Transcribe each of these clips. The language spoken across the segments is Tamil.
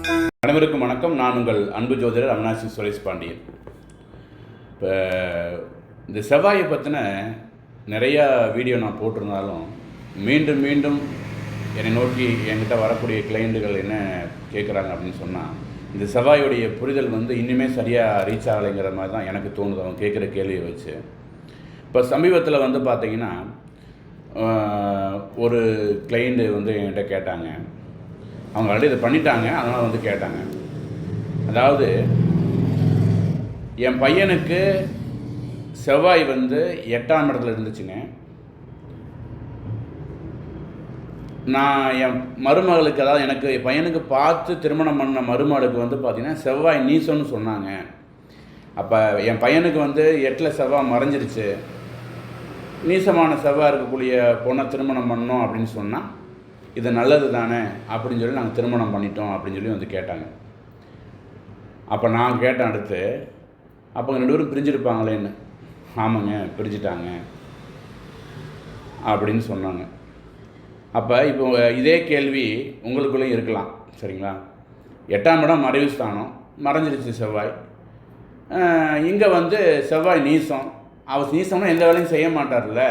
அனைவருக்கும் வணக்கம். நான் உங்கள் அன்பு ஜோதிடர் அவினாசி சுரேஷ் பாண்டியன். இப்போ இந்த செவ்வாயை பற்றின நிறையா வீடியோ நான் போட்டிருந்தாலும் மீண்டும் மீண்டும் என்னை நோக்கி என்கிட்ட வரக்கூடிய கிளைண்ட்டுகள் என்ன கேட்குறாங்க அப்படின்னு சொன்னால், இந்த செவ்வாயுடைய புரிதல் இன்னுமே சரியாக ரீச் ஆகலைங்கிற மாதிரி தான் எனக்கு தோணுது அவங்க கேட்குற கேள்வியை வச்சு. இப்போ சமீபத்தில் பார்த்தீங்கன்னா ஒரு கிளைண்ட்டு என்கிட்ட கேட்டாங்க. அவங்க ஆல்ரெடி இதை பண்ணிட்டாங்க, அதனால் கேட்டாங்க. அதாவது என் பையனுக்கு செவ்வாய் 8ஆம் இடத்துல இருந்துச்சுங்க. நான் என் மருமகளுக்கு, அதாவது எனக்கு பையனுக்கு பார்த்து திருமணம் பண்ண மருமகளுக்கு பார்த்திங்கன்னா செவ்வாய் நீசம்னு சொன்னாங்க. அப்போ என் பையனுக்கு 8ல் செவ்வாய் மறைஞ்சிருச்சு. நீசமான செவ்வாய் இருக்கக்கூடிய பொண்ணை திருமணம் பண்ணோம் அப்படின்னு சொன்னால் இது நல்லது தானே அப்படின்னு சொல்லி நாங்கள் திருமணம் பண்ணிட்டோம் அப்படின்னு சொல்லி கேட்டாங்க. அப்போ நான் கேட்டேன் அடுத்து, அப்போ 2 பேரும் பிரிஞ்சிருப்பாங்களேன்னு. ஆமாங்க, பிரிஞ்சிட்டாங்க அப்படின்னு சொன்னாங்க. அப்போ இப்போ இதே கேள்வி உங்களுக்குள்ளேயும் இருக்கலாம், சரிங்களா? 8ஆம் இடம் மறைவு ஸ்தானம், மறைஞ்சிருச்சு செவ்வாய். இங்கே செவ்வாய் நீசம். அவர் நீசம்னா எந்த வேலையும் செய்ய மாட்டார்ல.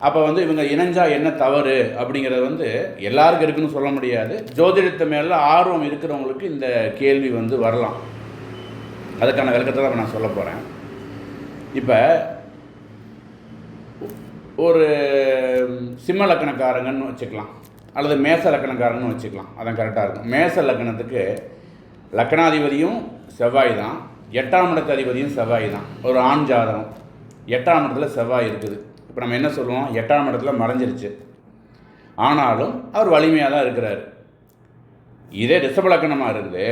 அப்போ இவங்க இணைஞ்சா என்ன தவறு அப்படிங்கிறது எல்லாருக்கும் இருக்குன்னு சொல்ல முடியாது. ஜோதிடத்தை மேலே ஆர்வம் இருக்கிறவங்களுக்கு இந்த கேள்வி வரலாம். அதுக்கான விளக்கத்தை தான் நான் சொல்ல போகிறேன். இப்போ ஒரு சிம்ம லக்கணக்காரங்கன்னு வச்சுக்கலாம், அல்லது மேச லக்கணக்காரங்கன்னு வச்சுக்கலாம். அதான் கரெக்டாக இருக்கும். மேச லக்கணத்துக்கு லக்கணாதிபதியும் செவ்வாய் தான், 8ஆம் இடத்து அதிபதியும் செவ்வாய் தான். ஒரு ஆண் ஜாதகம் 8ஆம் இடத்துல செவ்வாய் இருக்குது. இப்போ நம்ம என்ன சொல்லுவோம், 8ஆம் இடத்துல மறைஞ்சிருச்சு, ஆனாலும் அவர் வலிமையாக தான் இருக்கிறார். இதே ரிஷபலக்கணமாக இருந்து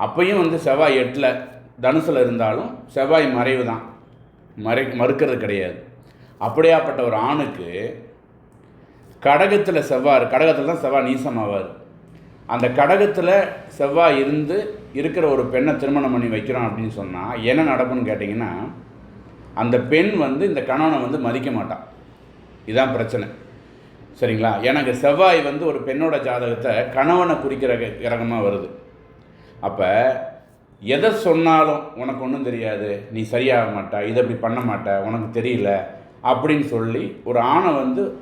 அப்பையும் செவ்வாய் 8ல் தனுசில் இருந்தாலும் செவ்வாய் மறைவு தான், மறுக்கிறது கிடையாது. அப்படியாப்பட்ட ஒரு ஆணுக்கு கடகத்தில் செவ்வாய், கடகத்தில் தான் செவ்வாய் நீசமாவார். அந்த கடகத்தில் செவ்வாய் இருக்கிற ஒரு பெண்ணை திருமணம் பண்ணி வைக்கிறோம் அப்படின்னு சொன்னால் என்ன நடக்கும்னு கேட்டிங்கன்னா, அந்த பெண் இந்த கணவனை மதிக்க மாட்டான். இதுதான் பிரச்சனை, சரிங்களா? எனக்கு செவ்வாய் ஒரு பெண்ணோட ஜாதகத்தை கணவனை குறிக்கிற கிரகமாக வருது. அப்போ எதை சொன்னாலும் உனக்கு ஒன்றும் தெரியாது, நீ சரியாக மாட்டா, இதை இப்படி பண்ண மாட்ட, உனக்கு தெரியல அப்படின்னு சொல்லி ஒரு ஆணை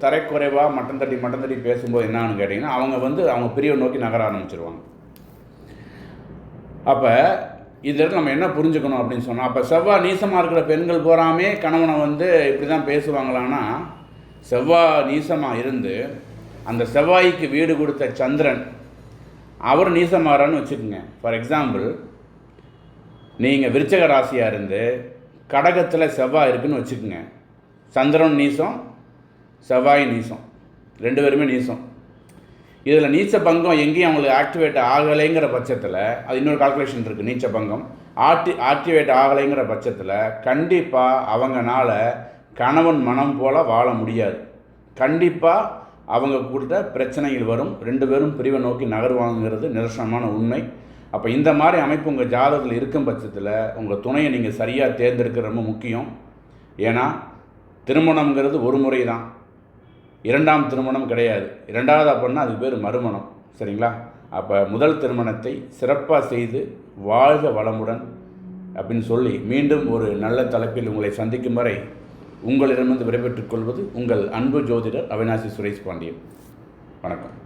தரைக்குறைவாக மட்டம் தட்டி பேசும்போது என்னான்னு கேட்டிங்கன்னா, அவங்க அவங்க பிரிவை நோக்கி நகர ஆரம்பிச்சிருவாங்க. அப்போ இதில் நம்ம என்ன புரிஞ்சுக்கணும் அப்படின்னு சொன்னால், அப்போ செவ்வாய் நீசமாக இருக்கிற பெண்கள் போகாமே கணவனை இப்படி தான் பேசுவாங்களான்னா, செவ்வாய் நீசமாக இருந்து அந்த செவ்வாய்க்கு வீடு கொடுத்த சந்திரன் அவர் நீசமாகறான்னு வச்சுக்கோங்க. ஃபார் எக்ஸாம்பிள், நீங்கள் விருச்சக ராசியாக இருந்து கடகத்தில் செவ்வாய் இருக்குதுன்னு வச்சுக்கோங்க. சந்திரன் நீசம், செவ்வாய் நீசம், 2 பேருமே நீசம். இதில் நீச்ச பங்கம் எங்கேயும் அவங்களுக்கு ஆக்டிவேட் ஆகலைங்கிற பட்சத்தில், அது இன்னொரு கால்குலேஷன் இருக்குது. நீச்ச பங்கம் ஆக்டிவேட் ஆகலைங்கிற பட்சத்தில் கண்டிப்பாக அவங்கனால கணவன் மனம் போல் வாழ முடியாது. கண்டிப்பாக அவங்க கூட பிரச்சனைகள் வரும், 2 பேரும் பிரிவை நோக்கி நகருவாங்கிறது நிதர்சனமான உண்மை. அப்போ இந்த மாதிரி அமைப்பு உங்கள் ஜாதகத்தில் இருக்கும் பட்சத்தில் உங்கள் துணையை நீங்கள் சரியாக தேர்ந்தெடுக்க ரொம்ப முக்கியம். ஏன்னா திருமணங்கிறது ஒரு முறை தான், 2ஆம் திருமணம் கிடையாது. 2ஆவதாக பண்ணால் அதுக்கு பேர் மறுமணம், சரிங்களா? அப்போ முதல் திருமணத்தை சிறப்பாக செய்து வாழ்க வளமுடன் அப்படின்னு சொல்லி மீண்டும் ஒரு நல்ல தலைப்பில் உங்களை சந்திக்கும் வரை உங்களிடமிருந்து விடைபெற்றுக் கொள்வது உங்கள் அன்பு ஜோதிடர் அவினாசி சுரேஷ் பாண்டியன். வணக்கம்.